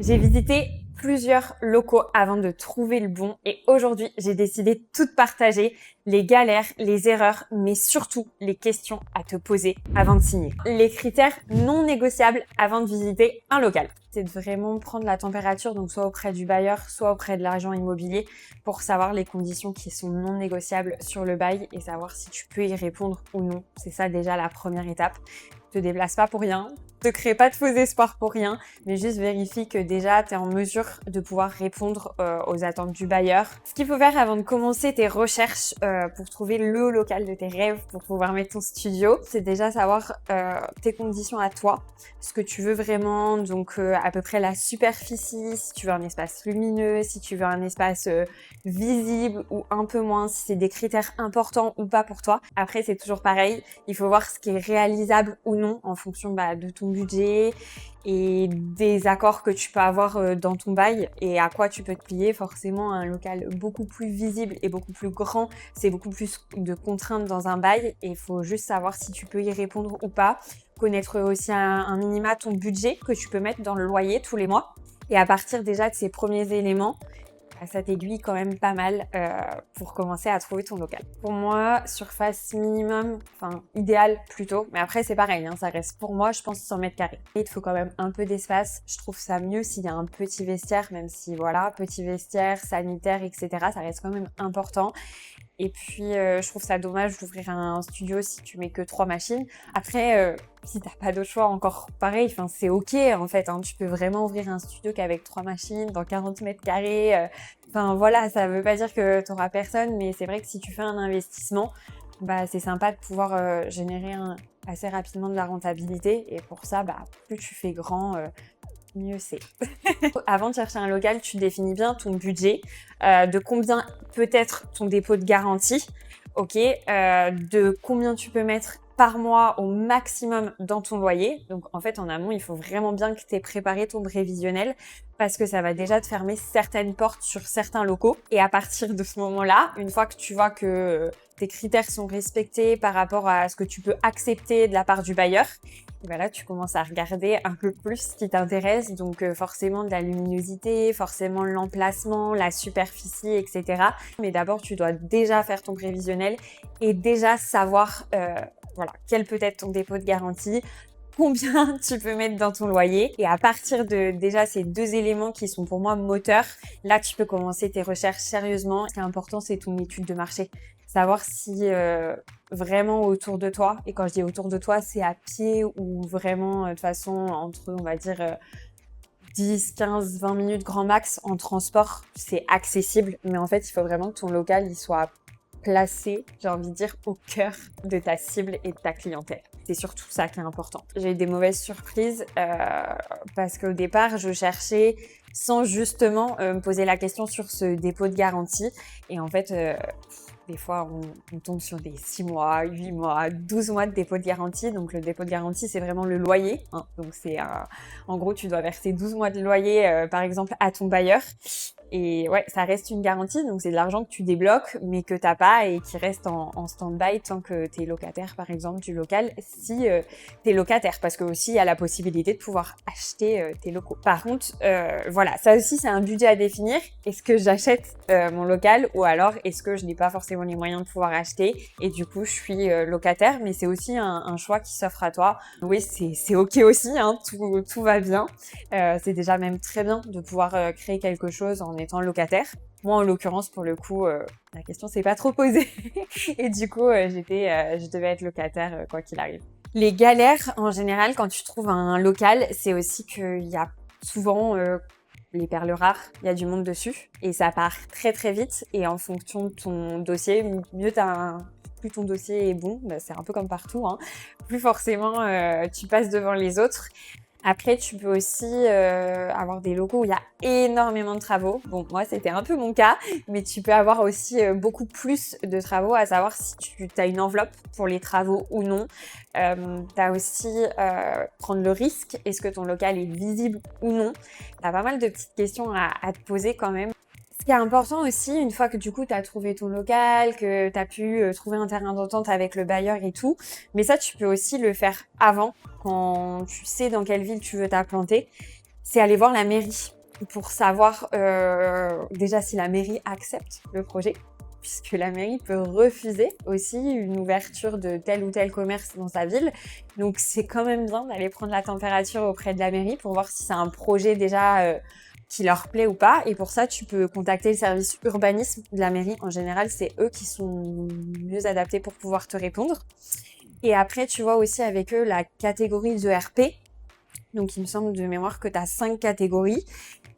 J'ai visité plusieurs locaux avant de trouver le bon et aujourd'hui, j'ai décidé de tout partager, les galères, les erreurs, mais surtout les questions à te poser avant de signer. Les critères non négociables avant de visiter un local. C'est de vraiment prendre la température, donc soit auprès du bailleur, soit auprès de l'agent immobilier pour savoir les conditions qui sont non négociables sur le bail et savoir si tu peux y répondre ou non. C'est ça déjà la première étape. Te déplace pas pour rien, te crée pas de faux espoirs pour rien, mais juste vérifie que déjà tu es en mesure de pouvoir répondre aux attentes du bailleur. Ce qu'il faut faire avant de commencer tes recherches pour trouver le local de tes rêves, pour pouvoir mettre ton studio, c'est déjà savoir tes conditions à toi, ce que tu veux vraiment, donc à peu près la superficie, si tu veux un espace lumineux, si tu veux un espace visible ou un peu moins, si c'est des critères importants ou pas pour toi. Après, c'est toujours pareil, il faut voir ce qui est réalisable ou non en fonction de ton budget et des accords que tu peux avoir dans ton bail et à quoi tu peux te plier. Forcément, un local beaucoup plus visible et beaucoup plus grand, c'est beaucoup plus de contraintes dans un bail et il faut juste savoir si tu peux y répondre ou pas. Connaître aussi un minima ton budget que tu peux mettre dans le loyer tous les mois. Et à partir déjà de ces premiers éléments, ça t'aiguille quand même pas mal pour commencer à trouver ton local. Pour moi, surface minimum, enfin idéal plutôt, mais après c'est pareil, hein, ça reste pour moi, je pense 100 mètres carrés. Il te faut quand même un peu d'espace, je trouve ça mieux s'il y a un petit vestiaire, même si voilà, petit vestiaire, sanitaire, etc., ça reste quand même important. Et puis, je trouve ça dommage d'ouvrir un studio si tu mets que 3 machines. Après, si t'as pas d'autre choix, encore pareil, enfin c'est ok en fait, hein, tu peux vraiment ouvrir un studio qu'avec 3 machines dans 40 mètres carrés. Enfin voilà, ça veut pas dire que t'auras personne, mais c'est vrai que si tu fais un investissement, bah c'est sympa de pouvoir générer assez rapidement de la rentabilité. Et pour ça, bah plus tu fais grand, mieux c'est. Avant de chercher un local, tu définis bien ton budget, de combien peut être ton dépôt de garantie, ok, de combien tu peux mettre par mois au maximum dans ton loyer. Donc en fait en amont, il faut vraiment bien que tu aies préparé ton prévisionnel parce que ça va déjà te fermer certaines portes sur certains locaux. Et à partir de ce moment-là, une fois que tu vois que tes critères sont respectés par rapport à ce que tu peux accepter de la part du bailleur, et ben là, tu commences à regarder un peu plus ce qui t'intéresse. Donc forcément de la luminosité, forcément l'emplacement, la superficie, etc. Mais d'abord, tu dois déjà faire ton prévisionnel et déjà savoir voilà, quel peut être ton dépôt de garantie, combien tu peux mettre dans ton loyer. Et à partir de déjà ces deux éléments qui sont pour moi moteurs, là, tu peux commencer tes recherches sérieusement. Ce qui est important, c'est ton étude de marché. Savoir si vraiment autour de toi, et quand je dis autour de toi, c'est à pied ou vraiment de façon entre, on va dire, 10, 15, 20 minutes grand max en transport, c'est accessible. Mais en fait, il faut vraiment que ton local il soit placé, j'ai envie de dire, au cœur de ta cible et de ta clientèle. C'est surtout ça qui est important. J'ai eu des mauvaises surprises parce qu'au départ, je cherchais sans justement me poser la question sur ce dépôt de garantie. Et en fait, des fois, on tombe sur des 6 mois, 8 mois, 12 mois de dépôt de garantie. Donc, le dépôt de garantie, c'est vraiment le loyer. Hein. Donc, en gros, tu dois verser 12 mois de loyer, par exemple, à ton bailleur. Et ouais, ça reste une garantie, donc c'est de l'argent que tu débloques, mais que t'as pas et qui reste en stand-by tant que t'es locataire, par exemple, du local, si t'es locataire, parce que aussi il y a la possibilité de pouvoir acheter tes locaux. Par contre, voilà, ça aussi c'est un budget à définir. Est-ce que j'achète mon local ou alors est-ce que je n'ai pas forcément les moyens de pouvoir acheter et du coup je suis locataire, mais c'est aussi un choix qui s'offre à toi. Oui, c'est ok aussi, hein, tout va bien. C'est déjà même très bien de pouvoir créer quelque chose en étant locataire. Moi, en l'occurrence, pour le coup, la question s'est pas trop posée. Et du coup, je devais être locataire quoi qu'il arrive. Les galères, en général, quand tu trouves un local, c'est aussi qu'il y a souvent les perles rares, il y a du monde dessus. Et ça part très très vite. Et en fonction de ton dossier, plus ton dossier est bon, bah, c'est un peu comme partout, hein, plus forcément tu passes devant les autres. Après, tu peux aussi avoir des locaux où il y a énormément de travaux. Bon, moi, c'était un peu mon cas, mais tu peux avoir aussi beaucoup plus de travaux, à savoir si tu as une enveloppe pour les travaux ou non. Tu as aussi prendre le risque, est-ce que ton local est visible ou non. Tu as pas mal de petites questions à te poser quand même. Ce qui est important aussi, une fois que du coup tu as trouvé ton local, que tu as pu trouver un terrain d'entente avec le bailleur et tout, mais ça tu peux aussi le faire avant, quand tu sais dans quelle ville tu veux t'implanter, c'est aller voir la mairie pour savoir déjà si la mairie accepte le projet, puisque la mairie peut refuser aussi une ouverture de tel ou tel commerce dans sa ville. Donc c'est quand même bien d'aller prendre la température auprès de la mairie pour voir si c'est un projet déjà qui leur plaît ou pas. Et pour ça, tu peux contacter le service urbanisme de la mairie. En général, c'est eux qui sont mieux adaptés pour pouvoir te répondre. Et après, tu vois aussi avec eux la catégorie de RP. Donc, il me semble de mémoire que tu as 5 catégories.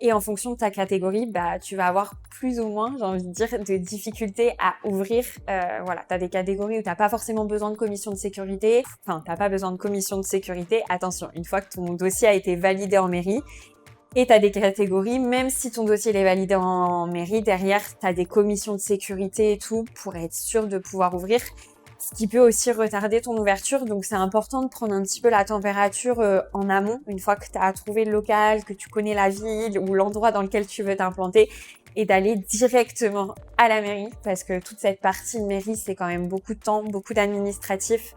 Et en fonction de ta catégorie, bah, tu vas avoir plus ou moins, j'ai envie de dire, de difficultés à ouvrir. Voilà, tu as des catégories où tu n'as pas forcément besoin de commission de sécurité. Enfin, tu n'as pas besoin de commission de sécurité. Attention, une fois que ton dossier a été validé en mairie, et tu as des catégories, même si ton dossier est validé en mairie, derrière, tu as des commissions de sécurité et tout pour être sûr de pouvoir ouvrir. Ce qui peut aussi retarder ton ouverture. Donc, c'est important de prendre un petit peu la température en amont, une fois que tu as trouvé le local, que tu connais la ville ou l'endroit dans lequel tu veux t'implanter, et d'aller directement à la mairie, parce que toute cette partie de mairie, c'est quand même beaucoup de temps, beaucoup d'administratifs,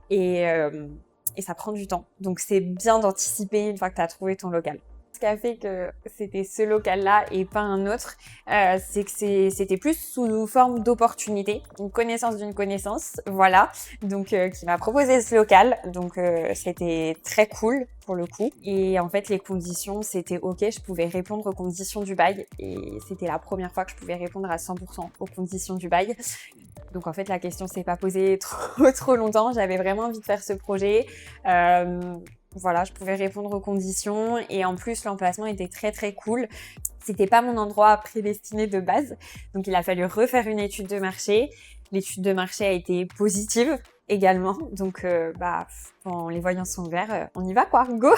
et ça prend du temps. Donc, c'est bien d'anticiper une fois que tu as trouvé ton local. Ce qui a fait que c'était ce local-là et pas un autre, c'est que c'était plus sous forme d'opportunité, une connaissance d'une connaissance, voilà, donc qui m'a proposé ce local, donc c'était très cool pour le coup. Et en fait, les conditions, c'était ok, je pouvais répondre aux conditions du bail, et c'était la première fois que je pouvais répondre à 100% aux conditions du bail. Donc en fait, la question s'est pas posée trop longtemps, j'avais vraiment envie de faire ce projet. Voilà, je pouvais répondre aux conditions, et en plus l'emplacement était très cool. C'était pas mon endroit prédestiné de base, donc il a fallu refaire une étude de marché. L'étude de marché a été positive également, donc quand les voyants sont ouverts, on y va quoi, go.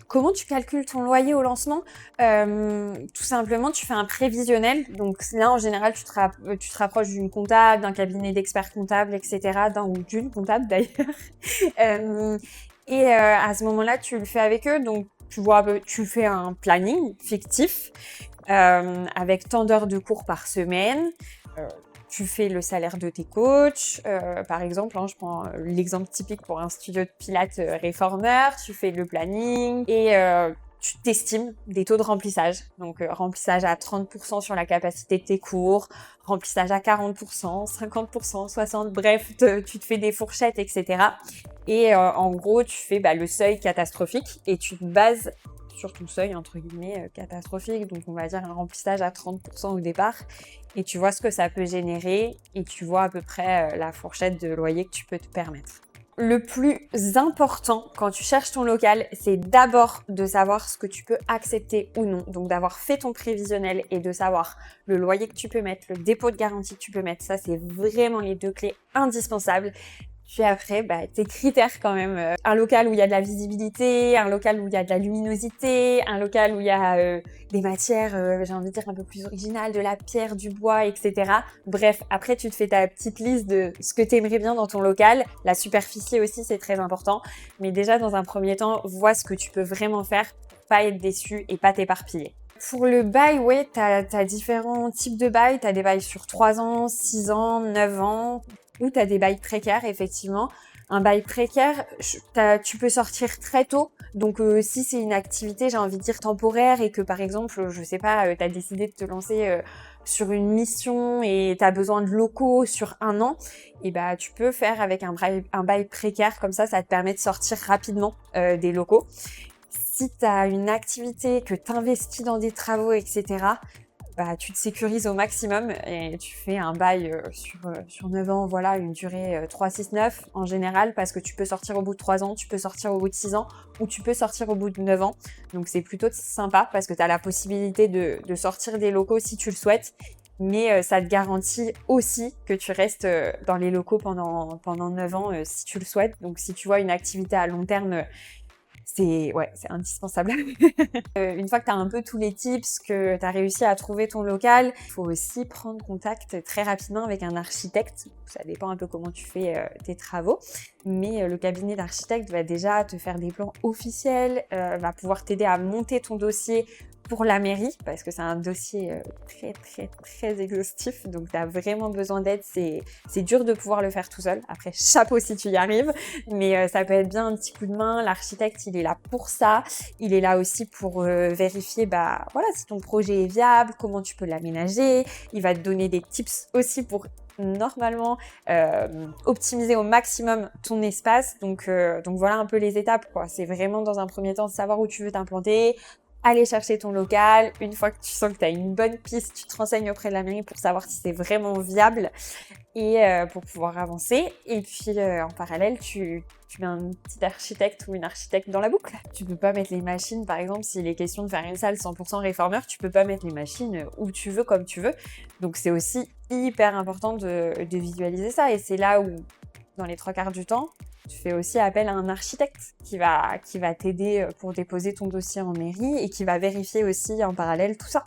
Comment tu calcules ton loyer au lancement? Tout simplement, tu fais un prévisionnel. Donc là, en général, tu te rapproches d'une comptable, d'un cabinet d'experts comptables, etc., d'un ou d'une comptable d'ailleurs. À ce moment-là, tu le fais avec eux. Donc, tu fais un planning fictif avec tant d'heures de cours par semaine. Tu fais le salaire de tes coachs, par exemple, je prends l'exemple typique pour un studio de pilates réformeur, tu fais le planning et tu t'estimes des taux de remplissage. Donc, remplissage à 30% sur la capacité de tes cours, remplissage à 40%, 50%, 60%, bref, tu te fais des fourchettes, etc. Et en gros, tu fais le seuil catastrophique et tu te bases sur ton seuil, entre guillemets, catastrophique. Donc, on va dire un remplissage à 30% au départ. Et tu vois ce que ça peut générer et tu vois à peu près la fourchette de loyer que tu peux te permettre. Le plus important quand tu cherches ton local, c'est d'abord de savoir ce que tu peux accepter ou non. Donc d'avoir fait ton prévisionnel et de savoir le loyer que tu peux mettre, le dépôt de garantie que tu peux mettre. Ça, c'est vraiment les 2 clés indispensables. Puis après, tes critères quand même. Un local où il y a de la visibilité, un local où il y a de la luminosité, un local où il y a des matières, j'ai envie de dire, un peu plus originales, de la pierre, du bois, etc. Bref, après, tu te fais ta petite liste de ce que tu aimerais bien dans ton local. La superficie aussi, c'est très important. Mais déjà, dans un premier temps, vois ce que tu peux vraiment faire pour pas être déçu et pas t'éparpiller. Pour le bail, ouais, t'as différents types de bails. T'as des bails sur 3 ans, 6 ans, 9 ans. Ou tu as des bails précaires, effectivement. Un bail précaire, tu peux sortir très tôt. Donc, si c'est une activité, j'ai envie de dire temporaire, et que, par exemple, je sais pas, tu as décidé de te lancer sur une mission et tu as besoin de locaux sur 1 an, et tu peux faire avec un bail précaire. Comme ça te permet de sortir rapidement des locaux. Si tu as une activité, que tu investis dans des travaux, etc., tu te sécurises au maximum et tu fais un bail sur 9 ans, voilà, une durée 3, 6, 9 en général, parce que tu peux sortir au bout de 3 ans, tu peux sortir au bout de 6 ans, ou tu peux sortir au bout de 9 ans. Donc c'est plutôt sympa parce que tu as la possibilité de sortir des locaux si tu le souhaites, mais ça te garantit aussi que tu restes dans les locaux pendant 9 ans si tu le souhaites. Donc si tu vois une activité à long terme, c'est indispensable. Une fois que tu as un peu tous les tips, que tu as réussi à trouver ton local, il faut aussi prendre contact très rapidement avec un architecte. Ça dépend un peu comment tu fais tes travaux, mais le cabinet d'architecte va déjà te faire des plans officiels, va pouvoir t'aider à monter ton dossier pour la mairie, parce que c'est un dossier très exhaustif, donc tu as vraiment besoin d'aide. C'est dur de pouvoir le faire tout seul. Après, chapeau si tu y arrives, mais ça peut être bien un petit coup de main. L'architecte, il est là pour ça. Il est là aussi pour vérifier voilà, si ton projet est viable, comment tu peux l'aménager. Il va te donner des tips aussi pour normalement optimiser au maximum ton espace. Donc voilà un peu les étapes, quoi. C'est vraiment dans un premier temps de savoir où tu veux t'implanter, aller chercher ton local. Une fois que tu sens que tu as une bonne piste, tu te renseignes auprès de la mairie pour savoir si c'est vraiment viable et pour pouvoir avancer. Et puis en parallèle, tu mets un petit architecte ou une architecte dans la boucle. Tu peux pas mettre les machines, par exemple, s'il est question de faire une salle 100% réformeur, tu peux pas mettre les machines où tu veux, comme tu veux. Donc c'est aussi hyper important de visualiser ça. Et c'est là où, dans les 3/4 du temps, tu fais aussi appel à un architecte qui va t'aider pour déposer ton dossier en mairie et qui va vérifier aussi en parallèle tout ça.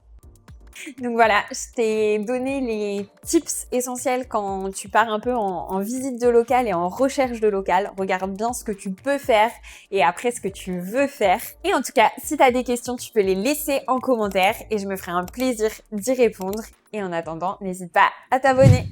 Donc voilà, je t'ai donné les tips essentiels quand tu pars un peu en visite de local et en recherche de local. Regarde bien ce que tu peux faire et après ce que tu veux faire. Et en tout cas, si tu as des questions, tu peux les laisser en commentaire et je me ferai un plaisir d'y répondre. Et en attendant, n'hésite pas à t'abonner.